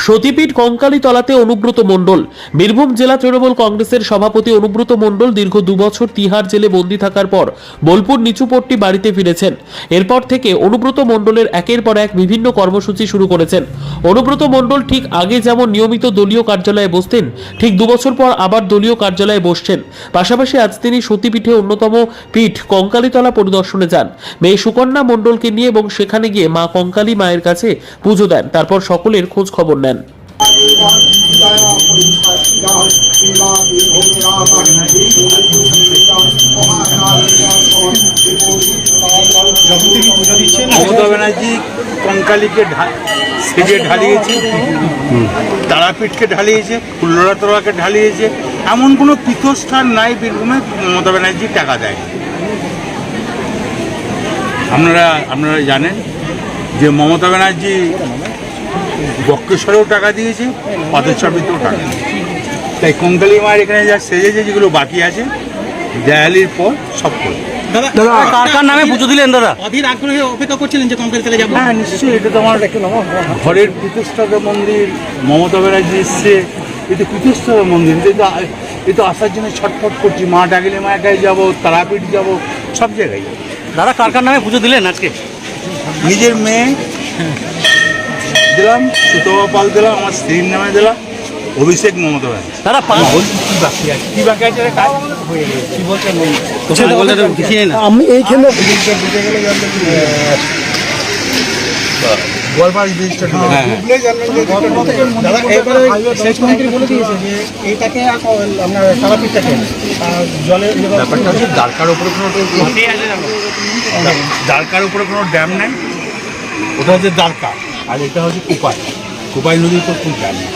সতীপীঠ কঙ্কালীতলাতে অনুব্রত মণ্ডল। বীরভূম জেলা তৃণমূল কংগ্রেসের সভাপতি অনুব্রত মণ্ডল দীর্ঘ 2 বছর তিহার জেলে বন্দী থাকার পর বোলপুর নিচুপট্টি বাড়িতে ফিরেছেন। এরপর থেকে অনুব্রত মণ্ডলের একের পর এক বিভিন্ন কর্মসূচি শুরু করেছেন। অনুব্রত মণ্ডল ঠিক আগে যেমন নিয়মিত দলীয় কার্যালয়ে বসতেন, ঠিক 2 বছর পর আবার দলীয় কার্যালয়ে বসছেন। পাশাপাশি আজ তিনি সতীপীঠে অন্যতম পীঠ কঙ্কালীতলা পরিদর্শনে যান মেয়ে সুকন্যা মণ্ডলকে নিয়ে এবং সেখানে গিয়ে মা কঙ্কালী মায়ের কাছে পুজো দেন। তারপর সকলের খোঁজ খবর নেন। মমতা ব্যানার্জি কঙ্কালীকে সেজে ঢালিয়েছে, তারাপীঠকে ঢালিয়েছে, ফুল্লরাতলাকে ঢালিয়েছে। এমন কোনো পীঠস্থান নাই বীরভূমে মমতা ব্যানার্জি টাকা দেয়। আপনারা জানেন যে মমতা ব্যানার্জি বক্রেশ্বরেও টাকা দিয়েছে, পাথরচাপড়িতেও টাকা দিয়েছে। তাই কঙ্কালী মায়ের এখানে যা সেজেছে, যেগুলো বাকি আছে দেয়ালির পর সব করে। কার নামে পুজো দিলেন দাদা? অধীর আগ্রহে অপেক্ষা করছিলেন যে কঙ্কালীতলা যাবো। হ্যাঁ, নিশ্চয়ই। এটা তো আমার ঘরের পীঠস্থান মন্দির। মমতা ব্যানার্জি এসছে, এটা পীঠস্থান মন্দির। এ তো আসার জন্য ছটফট করছি। মা ডাকিলে মায়ের কাছে যাবো, তারাপীঠ যাবো, সব জায়গায় যাবো। দাদা কার নামে পুজো দিলেন আজকে? নিজের মেয়ে দিলাম, সুতবা পাল দিলাম, আমার স্ত্রীর নামে দিলাম, অভিষেক মমতা ব্যানার্জি। দাদা কি বাকি আছে রে? কাজ হয়ে গেছে। কি বলছেন? আমি এইখানে গোয়ালপাড় ব্রিজটা দাদা এবারে সেচ মন্ত্রী বলে দিয়েছে যে এইটাকে আপনার তারাপীঠটাকে জলের ব্যাপারটা হচ্ছে দ্বারকার উপরে কোনো ড্যাম নেই। ওটা হচ্ছে দ্বারকা, আর এটা হচ্ছে কোপাই নদীর উপর কোনো ড্যাম নেই।